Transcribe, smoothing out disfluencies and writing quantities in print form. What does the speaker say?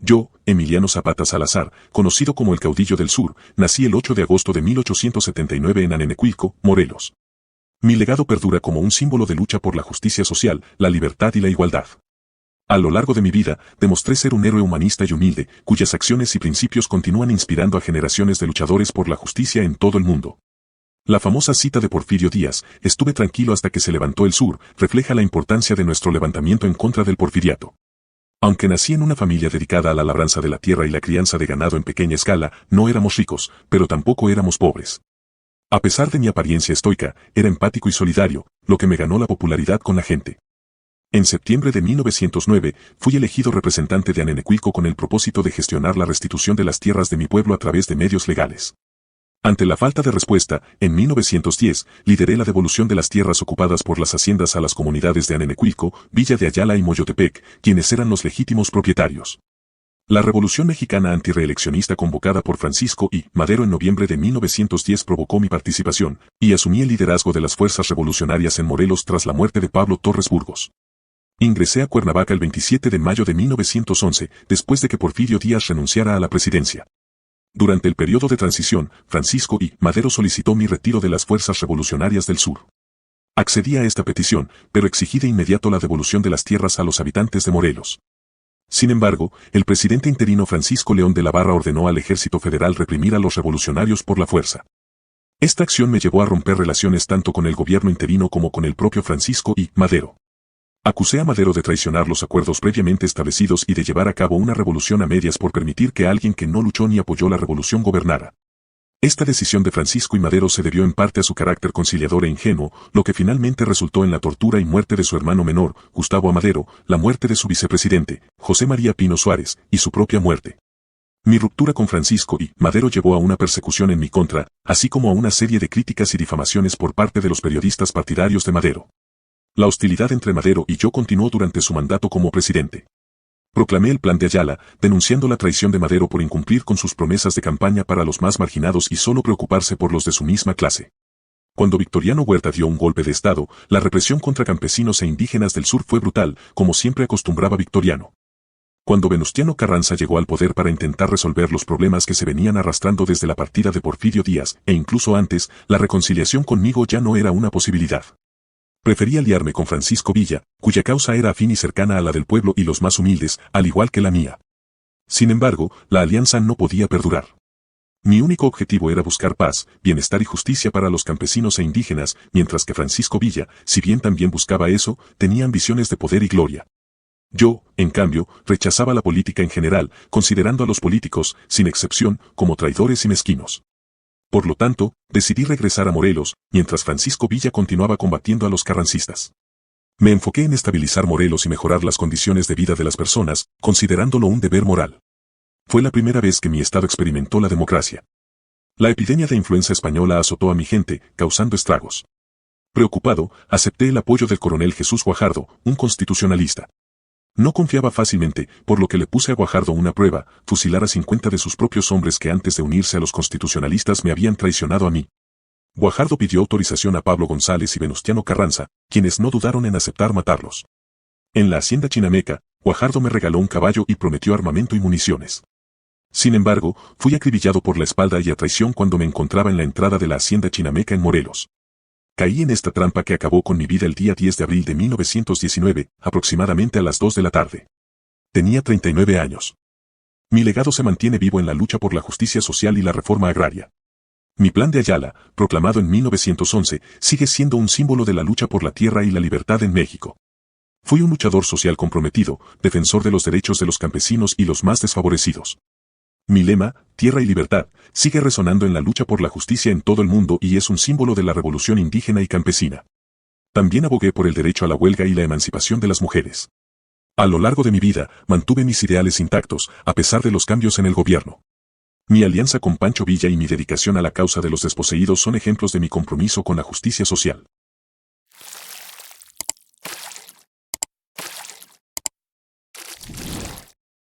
Yo, Emiliano Zapata Salazar, conocido como el Caudillo del Sur, nací el 8 de agosto de 1879 en Anenecuilco, Morelos. Mi legado perdura como un símbolo de lucha por la justicia social, la libertad y la igualdad. A lo largo de mi vida, demostré ser un héroe humanista y humilde, cuyas acciones y principios continúan inspirando a generaciones de luchadores por la justicia en todo el mundo. La famosa cita de Porfirio Díaz, estuve tranquilo hasta que se levantó el sur, refleja la importancia de nuestro levantamiento en contra del porfiriato. Aunque nací en una familia dedicada a la labranza de la tierra y la crianza de ganado en pequeña escala, no éramos ricos, pero tampoco éramos pobres. A pesar de mi apariencia estoica, era empático y solidario, lo que me ganó la popularidad con la gente. En septiembre de 1909, fui elegido representante de Anenecuilco con el propósito de gestionar la restitución de las tierras de mi pueblo a través de medios legales. Ante la falta de respuesta, en 1910, lideré la devolución de las tierras ocupadas por las haciendas a las comunidades de Anenecuilco, Villa de Ayala y Moyotepec, quienes eran los legítimos propietarios. La Revolución Mexicana antireeleccionista convocada por Francisco I. Madero en noviembre de 1910 provocó mi participación, y asumí el liderazgo de las fuerzas revolucionarias en Morelos tras la muerte de Pablo Torres Burgos. Ingresé a Cuernavaca el 27 de mayo de 1911, después de que Porfirio Díaz renunciara a la presidencia. Durante el periodo de transición, Francisco I. Madero solicitó mi retiro de las fuerzas revolucionarias del sur. Accedí a esta petición, pero exigí de inmediato la devolución de las tierras a los habitantes de Morelos. Sin embargo, el presidente interino Francisco León de la Barra ordenó al ejército federal reprimir a los revolucionarios por la fuerza. Esta acción me llevó a romper relaciones tanto con el gobierno interino como con el propio Francisco I. Madero. Acusé a Madero de traicionar los acuerdos previamente establecidos y de llevar a cabo una revolución a medias por permitir que alguien que no luchó ni apoyó la revolución gobernara. Esta decisión de Francisco I. Madero se debió en parte a su carácter conciliador e ingenuo, lo que finalmente resultó en la tortura y muerte de su hermano menor, Gustavo Amadero, la muerte de su vicepresidente, José María Pino Suárez, y su propia muerte. Mi ruptura con Francisco I. Madero llevó a una persecución en mi contra, así como a una serie de críticas y difamaciones por parte de los periodistas partidarios de Madero. La hostilidad entre Madero y yo continuó durante su mandato como presidente. Proclamé el Plan de Ayala, denunciando la traición de Madero por incumplir con sus promesas de campaña para los más marginados y solo preocuparse por los de su misma clase. Cuando Victoriano Huerta dio un golpe de Estado, la represión contra campesinos e indígenas del sur fue brutal, como siempre acostumbraba Victoriano. Cuando Venustiano Carranza llegó al poder para intentar resolver los problemas que se venían arrastrando desde la partida de Porfirio Díaz, e incluso antes, la reconciliación conmigo ya no era una posibilidad. Preferí aliarme con Francisco Villa, cuya causa era afín y cercana a la del pueblo y los más humildes, al igual que la mía. Sin embargo, la alianza no podía perdurar. Mi único objetivo era buscar paz, bienestar y justicia para los campesinos e indígenas, mientras que Francisco Villa, si bien también buscaba eso, tenía ambiciones de poder y gloria. Yo, en cambio, rechazaba la política en general, considerando a los políticos, sin excepción, como traidores y mezquinos. Por lo tanto, decidí regresar a Morelos, mientras Francisco Villa continuaba combatiendo a los carrancistas. Me enfoqué en estabilizar Morelos y mejorar las condiciones de vida de las personas, considerándolo un deber moral. Fue la primera vez que mi estado experimentó la democracia. La epidemia de influenza española azotó a mi gente, causando estragos. Preocupado, acepté el apoyo del coronel Jesús Guajardo, un constitucionalista. No confiaba fácilmente, por lo que le puse a Guajardo una prueba, fusilar a 50 de sus propios hombres que antes de unirse a los constitucionalistas me habían traicionado a mí. Guajardo pidió autorización a Pablo González y Venustiano Carranza, quienes no dudaron en aceptar matarlos. En la hacienda chinameca, Guajardo me regaló un caballo y prometió armamento y municiones. Sin embargo, fui acribillado por la espalda y a traición cuando me encontraba en la entrada de la hacienda chinameca en Morelos. Caí en esta trampa que acabó con mi vida el día 10 de abril de 1919, aproximadamente a las 2 de la tarde. Tenía 39 años. Mi legado se mantiene vivo en la lucha por la justicia social y la reforma agraria. Mi Plan de Ayala, proclamado en 1911, sigue siendo un símbolo de la lucha por la tierra y la libertad en México. Fui un luchador social comprometido, defensor de los derechos de los campesinos y los más desfavorecidos. Mi lema, Tierra y Libertad, sigue resonando en la lucha por la justicia en todo el mundo y es un símbolo de la revolución indígena y campesina. También abogué por el derecho a la huelga y la emancipación de las mujeres. A lo largo de mi vida, mantuve mis ideales intactos, a pesar de los cambios en el gobierno. Mi alianza con Pancho Villa y mi dedicación a la causa de los desposeídos son ejemplos de mi compromiso con la justicia social.